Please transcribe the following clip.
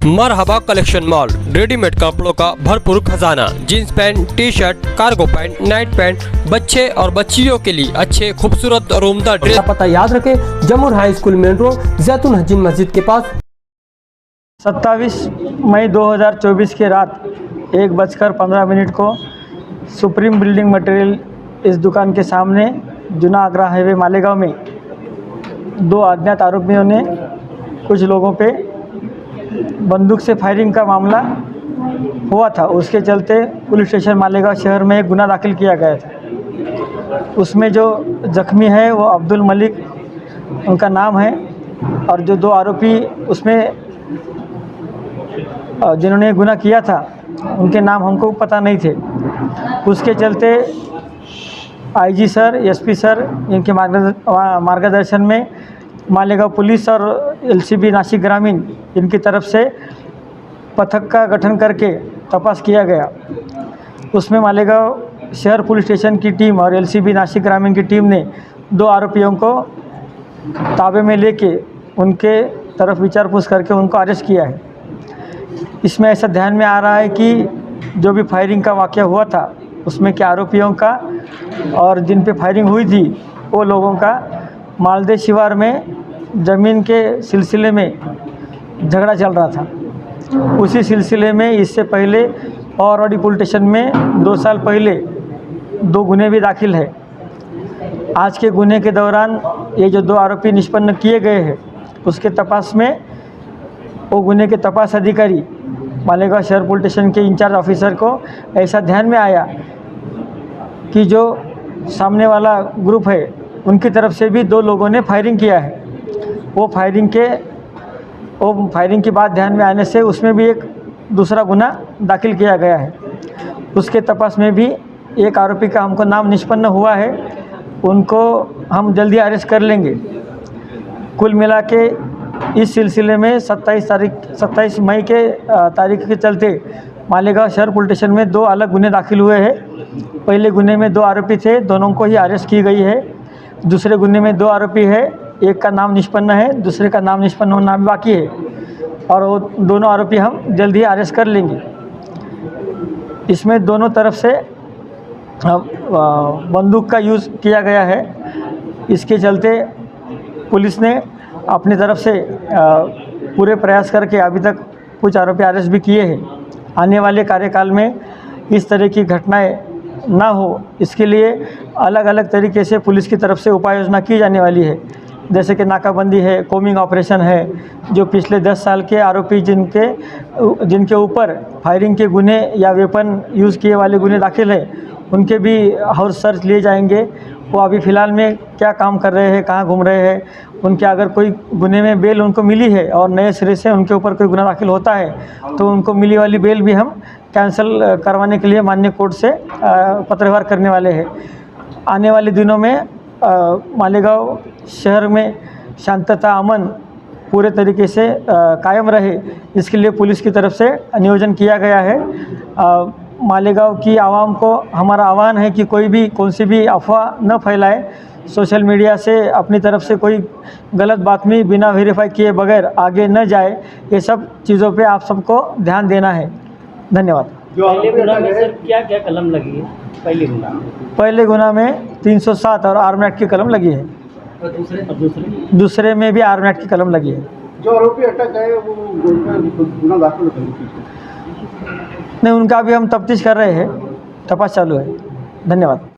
मरहबा collection mall, readymade कपड़ों का भरपूर खजाना, jeans pant, T shirt, cargo pant, night pant, बच्चे और बच्चियों के लिए अच्छे खूबसूरत और उम्दा ड्रेस। पता याद रखें, जमुर हाई स्कूल मेन रोड, जैतून हजीन मस्जिद के पास। 27 मई 2024 की रात 1:15 को सुप्रीम बिल्डिंग मटेरियल इस दुकान के सामने जुना आगरा हाईवे मालेगांव में दो अज्ञात आरोपियों ने कुछ लोगों पे बंदूक से फायरिंग का मामला हुआ था। उसके चलते पुलिस स्टेशन मालेगांव शहर में एक गुना दाखिल किया गया था। उसमें जो जख्मी है वो अब्दुल मलिक उनका नाम है, और जो दो आरोपी उसमें जिन्होंने गुनाह किया था उनके नाम हमको पता नहीं थे। उसके चलते आईजी सर, एसपी सर इनके मार्गदर्शन में मालेगांव पुलिस और एलसीबी नासिक ग्रामीण इनकी तरफ से पथक का गठन करके तपास किया गया। उसमें मालेगांव शहर पुलिस स्टेशन की टीम और एलसीबी नासिक ग्रामीण की टीम ने दो आरोपियों को ताबे में लेके उनके तरफ विचार पूछ करके उनको अरेस्ट किया है। इसमें ऐसा ध्यान में आ रहा है कि जो भी फायरिंग का वाक़या हुआ था उसमें के आरोपियों का और जिन पे फायरिंग हुई थी वो लोगों का मालदे शिवार में ज़मीन के सिलसिले में झगड़ा चल रहा था। उसी सिलसिले में इससे पहले औरवाड़ी पुलिस स्टेशन में 2 साल पहले 2 गुने भी दाखिल है। आज के गुने के दौरान ये जो 2 आरोपी निष्पन्न किए गए हैं उसके तपास में वो गुने के तपास अधिकारी मालेगांव शहर पुलिस स्टेशन के इंचार्ज ऑफिसर को ऐसा ध्यान में आया कि जो सामने वाला ग्रुप है उनकी तरफ से भी 2 लोगों ने फायरिंग किया है। वो फायरिंग की बात ध्यान में आने से उसमें भी एक दूसरा गुना दाखिल किया गया है। उसके तपास में भी एक आरोपी का हमको नाम निष्पन्न हुआ है, उनको हम जल्दी अरेस्ट कर लेंगे। कुल मिला के इस सिलसिले में 27 मई के तारीख के चलते मालेगांव शहर पुलिस स्टेशन में 2 अलग गुने दाखिल हुए हैं। पहले गुने में 2 आरोपी थे, दोनों को ही अरेस्ट की गई है। दूसरे गुने में 2 आरोपी है, एक का नाम निष्पन्न है, दूसरे का नाम निष्पन्न होना भी बाकी है, और वो दोनों आरोपी हम जल्दी अरेस्ट कर लेंगे। इसमें दोनों तरफ से बंदूक का यूज़ किया गया है। इसके चलते पुलिस ने अपनी तरफ से पूरे प्रयास करके अभी तक कुछ आरोपी अरेस्ट भी किए हैं। आने वाले कार्यकाल में इस तरह की घटनाएं ना हो इसके लिए अलग अलग तरीके से पुलिस की तरफ से उपाय योजना की जाने वाली है। जैसे कि नाकाबंदी है, कोमिंग ऑपरेशन है, जो पिछले 10 साल के आरोपी जिनके ऊपर फायरिंग के गुने या वेपन यूज़ किए वाले गुने दाखिल है उनके भी हाउस सर्च लिए जाएंगे। वो अभी फ़िलहाल में क्या काम कर रहे हैं, कहाँ घूम रहे हैं, उनके अगर कोई गुने में बेल उनको मिली है और नए सिरे से उनके ऊपर कोई गुना दाखिल होता है तो उनको मिली वाली बेल भी हम कैंसिल करवाने के लिए माननीय कोर्ट से पत्रव्यवहार करने वाले हैं। आने वाले दिनों में मालेगांव शहर में शांतता अमन पूरे तरीके से कायम रहे, इसके लिए पुलिस की तरफ से नियोजन किया गया है। मालेगांव की आवाम को हमारा आह्वान है कि कोई भी कौन सी भी अफवाह न फैलाए, सोशल मीडिया से अपनी तरफ से कोई गलत बातमी बिना वेरीफाई किए बगैर आगे न जाए। ये सब चीज़ों पे आप सबको ध्यान देना है। धन्यवाद। पहले गुना में सर क्या कलम लगी है? पहले गुना में 307 और आर्म एक्ट की कलम लगी है। और दूसरे में भी आर्म एक्ट की कलम लगी है। जो आरोपी अटक गए वो गुना दाखिल नहीं, उनका भी हम तफ्तीश कर रहे हैं, तपास चालू है। धन्यवाद।